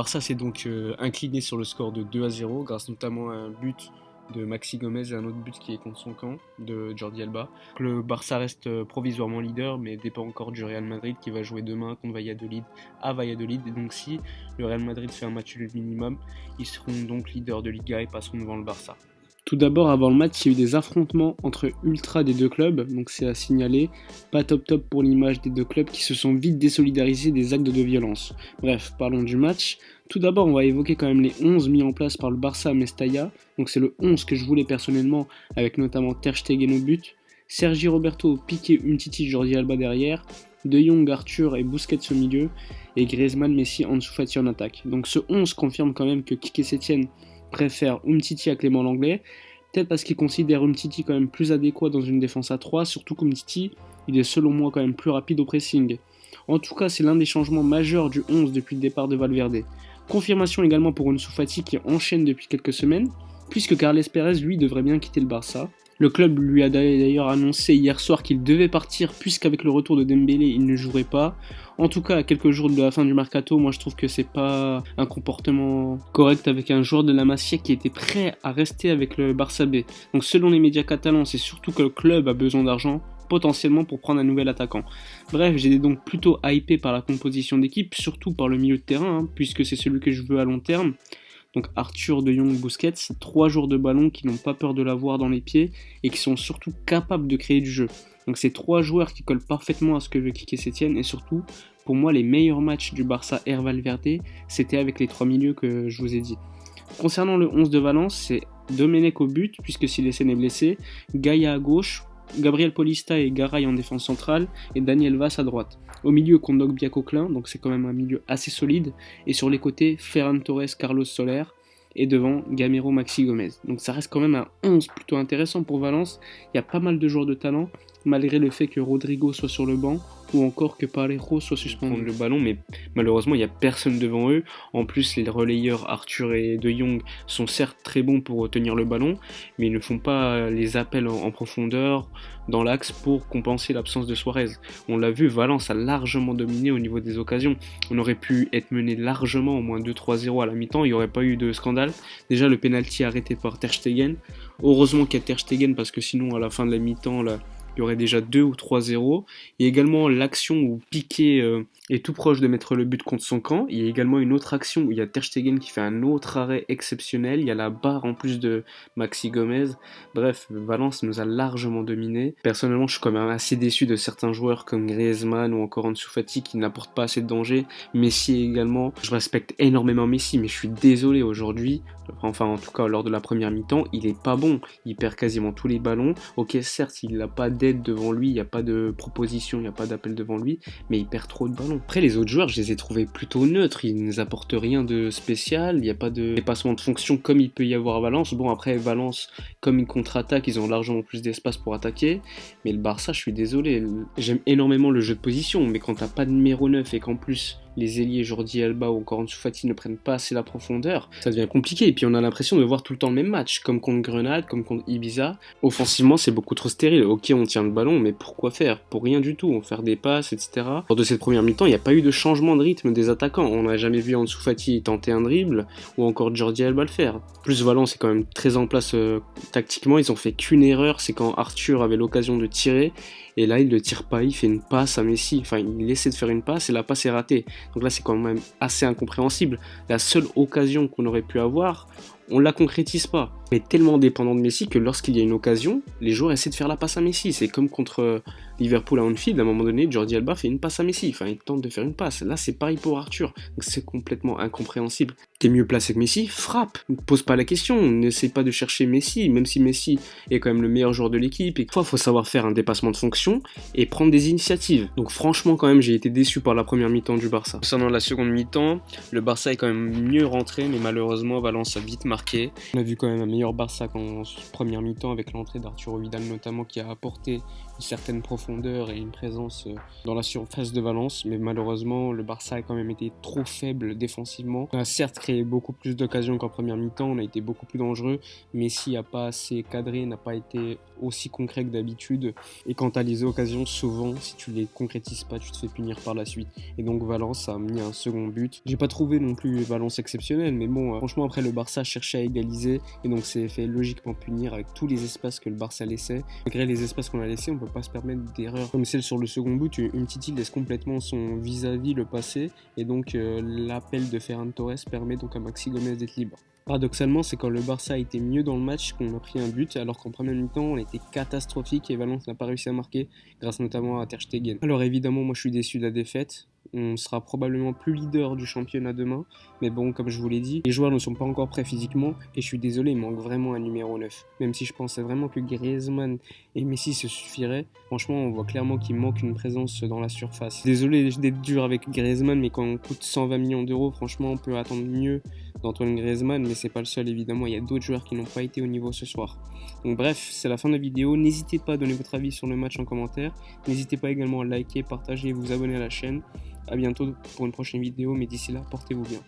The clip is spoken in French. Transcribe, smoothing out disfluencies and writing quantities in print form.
Barça s'est donc incliné sur le score de 2-0 grâce notamment à un but de Maxi Gomez et un autre but qui est contre son camp de Jordi Alba. Le Barça reste provisoirement leader mais dépend encore du Real Madrid qui va jouer demain contre Valladolid à Valladolid. Et donc si le Real Madrid fait un match nul minimum, ils seront donc leaders de Liga et passeront devant le Barça. Tout d'abord, avant le match, il y a eu des affrontements entre ultras des deux clubs, donc c'est à signaler. Pas top pour l'image des deux clubs qui se sont vite désolidarisés des actes de violence. Bref, parlons du match. Tout d'abord, on va évoquer quand même les 11 mis en place par le Barça à Mestalla. Donc c'est le 11 que je voulais personnellement, avec notamment Ter Stegen au but, Sergi Roberto, Piqué, Umtiti, Jordi Alba derrière, De Jong, Arthur et Busquets au milieu, et Griezmann, Messi, Ansu Fati en attaque. Donc ce 11 confirme quand même que Quique Setien préfère Umtiti à Clément Lenglet, peut-être parce qu'il considère Umtiti quand même plus adéquat dans une défense à 3, surtout qu'Umtiti, il est selon moi quand même plus rapide au pressing. En tout cas, c'est l'un des changements majeurs du 11 depuis le départ de Valverde. Confirmation également pour Ansu Fati qui enchaîne depuis quelques semaines, puisque Carles Pérez, lui, devrait bien quitter le Barça. Le club lui a d'ailleurs annoncé hier soir qu'il devait partir, puisqu'avec le retour de Dembélé, il ne jouerait pas. En tout cas, à quelques jours de la fin du mercato, moi je trouve que c'est pas un comportement correct avec un joueur de la Masia qui était prêt à rester avec le Barça B. Donc selon les médias catalans, c'est surtout que le club a besoin d'argent, potentiellement pour prendre un nouvel attaquant. Bref, j'ai donc plutôt hypé par la composition d'équipe, surtout par le milieu de terrain, puisque c'est celui que je veux à long terme. Donc Arthur, De Jong, Busquets, 3 joueurs de ballon qui n'ont pas peur de l'avoir dans les pieds et qui sont surtout capables de créer du jeu. Donc c'est 3 joueurs qui collent parfaitement à ce que veut Quique Setien et surtout, pour moi, les meilleurs matchs du Barça Air Valverde, c'était avec les 3 milieux que je vous ai dit. Concernant le 11 de Valence, c'est Domenech au but, puisque Silesen est blessé, Gaïa à gauche, Gabriel Paulista et Garay en défense centrale, et Daniel Vaz à droite. Au milieu, Kondogbia Coquelin, donc c'est quand même un milieu assez solide, et sur les côtés, Ferran Torres, Carlos Soler, et devant, Gamero, Maxi Gomez. Donc ça reste quand même un 11 plutôt intéressant pour Valence, il y a pas mal de joueurs de talent, malgré le fait que Rodrigo soit sur le banc, ou encore que Parejo soit suspendu. Prendre le ballon, mais malheureusement il n'y a personne devant eux. En plus, les relayeurs Arthur et De Jong sont certes très bons pour tenir le ballon, mais ils ne font pas les appels en profondeur dans l'axe pour compenser l'absence de Suarez. On l'a vu, Valence a largement dominé au niveau des occasions. On aurait pu être mené largement au moins 2-3-0 à la mi-temps, il n'y aurait pas eu de scandale. Déjà le penalty arrêté par Ter Stegen. Heureusement qu'il y a Ter Stegen parce que sinon à la fin de la mi-temps là, il y aurait déjà 2 ou 3-0. Il y a également l'action où Piqué est tout proche de mettre le but contre son camp. Il y a également une autre action où il y a Ter Stegen qui fait un autre arrêt exceptionnel. Il y a la barre en plus de Maxi Gomez. Bref, Valence nous a largement dominé. Personnellement, je suis quand même assez déçu de certains joueurs comme Griezmann ou encore Ansu Fati qui n'apportent pas assez de danger. Messi également. Je respecte énormément Messi, mais je suis désolé aujourd'hui. Enfin, en tout cas, lors de la première mi-temps, il est pas bon. Il perd quasiment tous les ballons. Ok, certes, il n'a pas d'aide devant lui, il n'y a pas de proposition, il n'y a pas d'appel devant lui, mais il perd trop de ballons. Après, les autres joueurs, je les ai trouvés plutôt neutres. Ils ne nous apportent rien de spécial. Il n'y a pas de dépassement de fonction comme il peut y avoir à Valence. Bon, après, Valence, comme une contre-attaque, ils ont largement plus d'espace pour attaquer. Mais le Barça, je suis désolé. J'aime énormément le jeu de position, mais quand t'as pas de numéro 9 et qu'en plus les ailiers Jordi Alba ou encore Ansu Fati ne prennent pas assez la profondeur, ça devient compliqué. Et puis on a l'impression de voir tout le temps le même match, comme contre Grenade, comme contre Ibiza. Offensivement, c'est beaucoup trop stérile. Ok, on tient le ballon, mais pourquoi faire? Pour rien du tout. On fait des passes, etc. Lors de cette première mi-temps, il n'y a pas eu de changement de rythme des attaquants. On n'a jamais vu Ansu Fati tenter un dribble ou encore Jordi Alba le faire. Plus Valence est quand même très en place tactiquement. Ils ont fait qu'une erreur, c'est quand Arthur avait l'occasion de tirer. Et là, il ne tire pas, il fait une passe à Messi. Enfin, il essaie de faire une passe et la passe est ratée. Donc là, c'est quand même assez incompréhensible. La seule occasion qu'on aurait pu avoir, on la concrétise pas. On est tellement dépendant de Messi que lorsqu'il y a une occasion, les joueurs essaient de faire la passe à Messi. C'est comme contre Liverpool à Anfield, à un moment donné, Jordi Alba fait une passe à Messi. Enfin, il tente de faire une passe. Là, c'est pareil pour Arthur. Donc c'est complètement incompréhensible. T'es mieux placé que Messi, frappe. Ne pose pas la question. N'essaie pas de chercher Messi, même si Messi est quand même le meilleur joueur de l'équipe. Et parfois, il faut savoir faire un dépassement de fonction et prendre des initiatives. Donc franchement, quand même, j'ai été déçu par la première mi-temps du Barça. Concernant la seconde mi-temps, le Barça est quand même mieux rentré, mais malheureusement, Valence a vite marqué. On a vu quand même un meilleur Barça qu'en première mi-temps avec l'entrée d'Arturo Vidal notamment qui a apporté certaine profondeur et une présence dans la surface de Valence, mais malheureusement le Barça a quand même été trop faible défensivement. On a certes créé beaucoup plus d'occasions qu'en première mi-temps, on a été beaucoup plus dangereux, Messi n'a pas assez cadré, n'a pas été aussi concret que d'habitude, et quand tu as les occasions, souvent si tu les concrétises pas, tu te fais punir par la suite, et donc Valence a mis un second but. J'ai pas trouvé non plus Valence exceptionnel, mais bon, franchement après le Barça cherchait à égaliser, et donc c'est fait logiquement punir avec tous les espaces que le Barça laissait. Malgré les espaces qu'on a laissés, on peut pas se permettre d'erreurs comme celle sur le second but. Umtiti laisse complètement son vis-à-vis le passer, et donc l'appel de Ferran Torres permet donc à Maxi Gomez d'être libre. Paradoxalement, c'est quand le Barça a été mieux dans le match qu'on a pris un but, alors qu'en première mi-temps, on était catastrophique et Valence n'a pas réussi à marquer, grâce notamment à Ter Stegen. Alors évidemment, moi je suis déçu de la défaite. On sera probablement plus leader du championnat demain, mais bon, comme je vous l'ai dit, les joueurs ne sont pas encore prêts physiquement, et je suis désolé, il manque vraiment un numéro 9. Même si je pensais vraiment que Griezmann et Messi se suffiraient, franchement, on voit clairement qu'il manque une présence dans la surface. Désolé d'être dur avec Griezmann, mais quand on coûte 120 millions d'euros, franchement, on peut attendre mieux d'Antoine Griezmann, mais c'est pas le seul évidemment, il y a d'autres joueurs qui n'ont pas été au niveau ce soir. Donc bref, c'est la fin de la vidéo, n'hésitez pas à donner votre avis sur le match en commentaire, n'hésitez pas également à liker, partager et vous abonner à la chaîne. A bientôt pour une prochaine vidéo, mais d'ici là, portez-vous bien.